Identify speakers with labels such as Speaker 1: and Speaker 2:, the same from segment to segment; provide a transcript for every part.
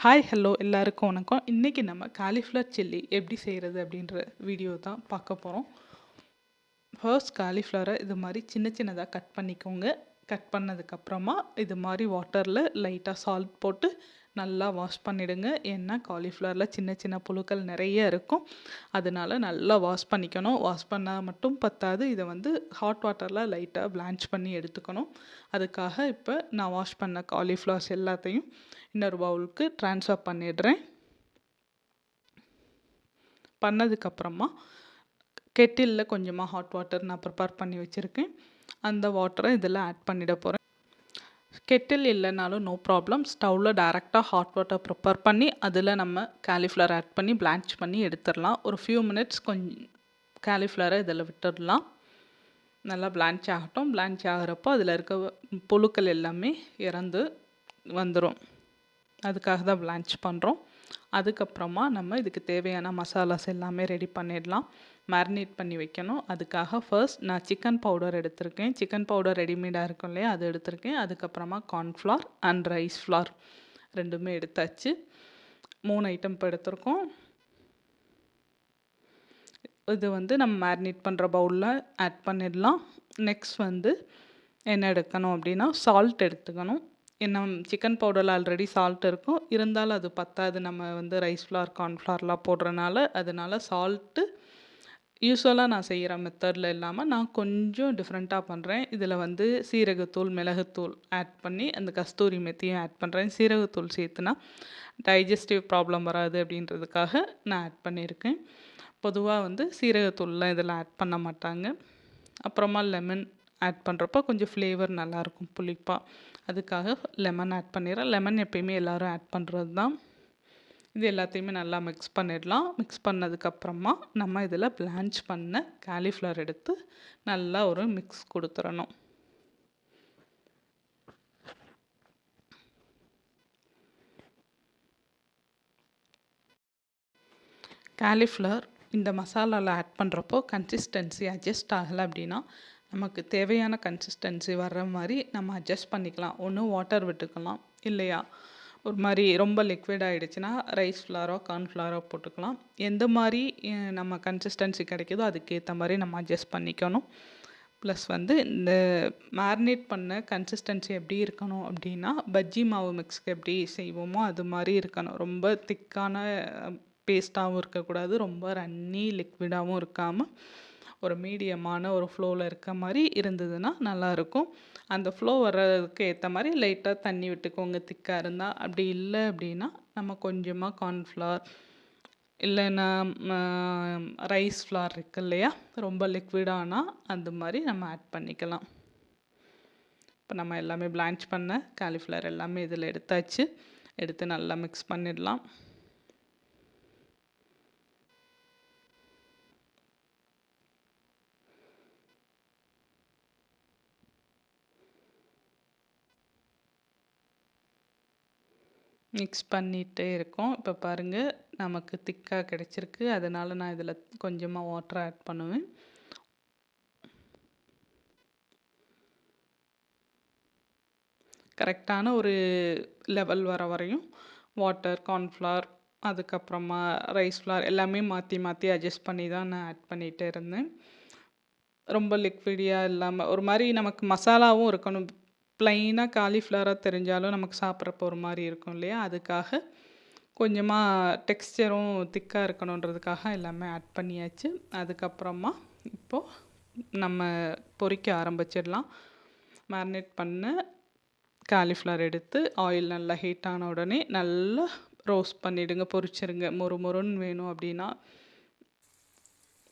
Speaker 1: Hi hello எல்லாருக்கும் வணக்கம். இன்றைக்கி நம்ம காலிஃப்ளவர் சில்லி எப்படி செய்கிறது அப்படின்ற வீடியோ தான் பார்க்க போகிறோம். ஃபர்ஸ்ட் காலிஃப்ளவரை இது மாதிரி சின்ன சின்னதாக கட் பண்ணிக்கோங்க. கட் பண்ணதுக்கப்புறமா இது மாதிரி வாட்டரில் லைட்டாக சால்ட் போட்டு நல்லா வாஷ் பண்ணிவிடுங்க. ஏன்னா காலிஃப்ளவரில் சின்ன சின்ன புழுக்கள் நிறைய இருக்கும், அதனால நல்லா வாஷ் பண்ணிக்கணும். வாஷ் பண்ணால் மட்டும் பத்தாது, இதை ஹாட் வாட்டரில் லைட்டாக பிளான்ச் பண்ணி எடுத்துக்கணும். அதுக்காக இப்போ நான் வாஷ் பண்ண காலிஃப்ளவர்ஸ் எல்லாத்தையும் இன்னொரு பவுலுக்கு ட்ரான்ஸ்ஃபர் பண்ணிடுறேன். பண்ணதுக்கப்புறமா கெட்டிலில் கொஞ்சமாக ஹாட் வாட்டர் நான் ப்ரிப்பேர் பண்ணி வச்சுருக்கேன். அந்த வாட்டரை இதில் ஆட் பண்ணிட போகிறேன். கெட்டில் இல்லைனாலும் நோ ப்ராப்ளம், ஸ்டவ்வில் டைரெக்டாக ஹாட் வாட்டர் ப்ரிப்பேர் பண்ணி அதில் நம்ம காலிஃப்ளவர் ஆட் பண்ணி பிளான்ச் பண்ணி எடுத்துடலாம். ஒரு ஃபியூ மினிட்ஸ் கொஞ்சம் காலிஃப்ளவரை இதில் விட்டுடலாம். நல்லா பிளான்ச் ஆகட்டும். பிளான்ச் ஆகிறப்போ அதில் இருக்க புழுக்கள் எல்லாமே இறந்து வந்துடும். அதுக்காக தான் பிளான்ச் பண்ணுறோம். அதுக்கப்புறமா நம்ம இதுக்கு தேவையான மசாலாஸ் எல்லாமே ரெடி பண்ணிடலாம். மேரினேட் பண்ணி வைக்கணும். அதுக்காக ஃபர்ஸ்ட் நான் சிக்கன் பவுடர் எடுத்திருக்கேன். சிக்கன் பவுடர் ரெடிமேடாக இருக்கும் இல்லையா, அது எடுத்திருக்கேன். அதுக்கப்புறமா கார்ன்ஃப்ளவர் அண்ட் ரைஸ் ஃப்ளார் ரெண்டுமே எடுத்தாச்சு. 3 ஐட்டம் இப்போ எடுத்திருக்கோம். இது நம்ம மேரினேட் பண்ணுற பவுலில் ஆட் பண்ணிடலாம். நெக்ஸ்ட் என்ன எடுக்கணும் அப்படின்னா சால்ட் எடுத்துக்கணும். ஏன்னா சிக்கன் பவுடரில் ஆல்ரெடி சால்ட் இருக்கும், இருந்தாலும் அது பத்தாது. நம்ம ரைஸ் ஃப்ளார் கார்ன்ஃப்ளவர்லாம் போடுறனால அதனால் சால்ட்டு யூஸ்வலாக நான் செய்கிற மெத்தடில் இல்லாமல் நான் கொஞ்சம் டிஃப்ரெண்ட்டாக பண்ணுறேன். இதில் சீரகத்தூள் மிளகுத்தூள் ஆட் பண்ணி அந்த கஸ்தூரி மெத்தியும் ஆட் பண்ணுறேன். சீரகத்தூள் சேர்த்துனா டைஜஸ்டிவ் ப்ராப்ளம் வராது அப்படின்றதுக்காக நான் ஆட் பண்ணியிருக்கேன். பொதுவாக சீரகத்தூள்லாம் இதில் ஆட் பண்ண மாட்டாங்க. அப்புறமா லெமன் ஆட் பண்ணுறப்போ கொஞ்சம் ஃப்ளேவர் நல்லாயிருக்கும், புளிப்பாக. அதுக்காக லெமன் ஆட் பண்ணிடுறேன். லெமன் எப்பயுமே எல்லோரும் ஆட் பண்ணுறது தான். இது எல்லாத்தையுமே நல்லா மிக்ஸ் பண்ணிடலாம். மிக்ஸ் பண்ணதுக்கப்புறமா நம்ம இதில் பிளான்ச் பண்ண காலிஃப்ளவர் எடுத்து நல்லா ஒரு மிக்ஸ் கொடுத்துடணும். காலிஃப்ளவர் இந்த மசாலாவில் ஆட் பண்ணுறப்போ கன்சிஸ்டன்சி அட்ஜஸ்ட் ஆகலை அப்படின்னா நமக்கு தேவையான கன்சிஸ்டன்சி வர்ற மாதிரி நம்ம அட்ஜஸ்ட் பண்ணிக்கலாம். ஒன்று வாட்டர் விட்டுக்கலாம், இல்லையா ஒரு மாதிரி ரொம்ப லிக்விட் ஆகிடுச்சுன்னா ரைஸ் ஃப்ளாரோ கார்ன்ஃப்ளாரோ போட்டுக்கலாம். எந்த மாதிரி நம்ம கன்சிஸ்டன்சி கிடைக்குதோ அதுக்கேற்ற மாதிரி நம்ம அட்ஜஸ்ட் பண்ணிக்கணும். ப்ளஸ் இந்த மேரினேட் பண்ண கன்சிஸ்டன்சி எப்படி இருக்கணும் அப்படின்னா பஜ்ஜி மாவு மிக்ஸ்க்கு எப்படி செய்வோமோ அது மாதிரி இருக்கணும். ரொம்ப திக்கான பேஸ்ட்டாகவும் இருக்கக்கூடாது, ரொம்ப ரன்னி லிக்விடாகவும் இருக்காமல் ஒரு மீடியமான ஒரு ஃப்ளோவில் இருக்க மாதிரி இருந்ததுன்னா நல்லாயிருக்கும். அந்த ஃப்ளோ வர்றதுக்கு ஏற்ற மாதிரி லைட்டாக தண்ணி விட்டுக்கோங்க திக்காக இருந்தால். அப்படி இல்லை அப்படின்னா நம்ம கொஞ்சமாக கார்ன்ஃப்ளவர் இல்லைன்னா ரைஸ் ஃப்ளார் இருக்குது இல்லையா, ரொம்ப லிக்விடானால் அந்த மாதிரி நம்ம ஆட் பண்ணிக்கலாம். இப்போ நம்ம எல்லாமே பிளான்ச் பண்ண காலிஃப்ளவர் எல்லாமே இதில் எடுத்தாச்சு. எடுத்து நல்லா மிக்ஸ் பண்ணிடலாம். மிக்ஸ் பண்ணிகிட்டே இருக்கோம். இப்போ பாருங்கள் நமக்கு திக்காக கிடச்சிருக்கு. அதனால் நான் இதில் கொஞ்சமாக வாட்டர் ஆட் பண்ணுவேன். கரெக்டான ஒரு லெவல் வர வரையும் வாட்டர், கார்ன்ஃப்ளவர், அதுக்கப்புறமா ரைஸ் ஃப்ளார் எல்லாமே மாற்றி மாற்றி அட்ஜஸ்ட் பண்ணி தான் நான் ஆட் பண்ணிகிட்டே இருந்தேன். ரொம்ப லிக்விடியாக இல்லாமல் ஒரு மாதிரி நமக்கு மசாலாவும் இருக்கணும். ப்ளைனாக காலிஃப்ளவராக தெரிஞ்சாலும் நமக்கு சாப்பிட்றப்போ ஒரு மாதிரி இருக்கும் இல்லையா, அதுக்காக கொஞ்சமாக டெக்ஸ்சரும் திக்காக இருக்கணுன்றதுக்காக எல்லாமே ஆட் பண்ணியாச்சு. அதுக்கப்புறமா இப்போது நம்ம பொரிக்க ஆரம்பிச்சிடலாம். மேரினேட் பண்ண காலிஃப்ளவர் எடுத்து ஆயில் நல்லா ஹீட் ஆன உடனே நல்லா ரோஸ்ட் பண்ணிவிடுங்க, பொரிச்சிருங்க. மொறு மொறுன்னு வேணும் அப்படின்னா,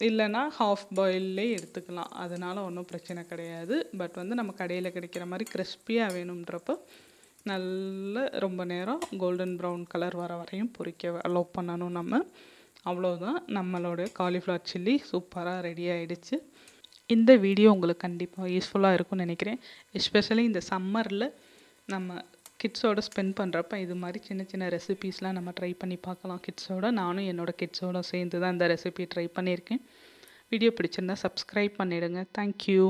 Speaker 1: இல்லைன்னா ஹாஃப் பாயில்லே எடுத்துக்கலாம், அதனால் ஒன்றும் பிரச்சனை கிடையாது. பட் நம்ம கடையில் கிடைக்கிற மாதிரி கிறிஸ்பியாக வேணுன்றப்போ நல்ல ரொம்ப நேரம் கோல்டன் ப்ரௌன் கலர் வர வரையும் பொரிக்க அலோவ் பண்ணணும் நம்ம. அவ்வளோதான், நம்மளோட காலிஃப்ளவர் சில்லி சூப்பராக ரெடி ஆகிடுச்சு. இந்த வீடியோ உங்களுக்கு கண்டிப்பாக யூஸ்ஃபுல்லாக இருக்கும்னு நினைக்கிறேன். எஸ்பெஷலி இந்த சம்மரில் நம்ம கிட்ஸோடு ஸ்பெண்ட் பண்ணுறப்ப இது மாதிரி சின்ன சின்ன ரெசிபீஸ்லாம் நம்ம ட்ரை பண்ணி பார்க்கலாம் கிட்ஸோடு. நானும் என்னோடய கிட்ஸோடு சேர்ந்து தான் இந்த ரெசிபி ட்ரை பண்ணியிருக்கேன். வீடியோ பிடிச்சிருந்தா சப்ஸ்கிரைப் பண்ணிவிடுங்க. தேங்க்யூ.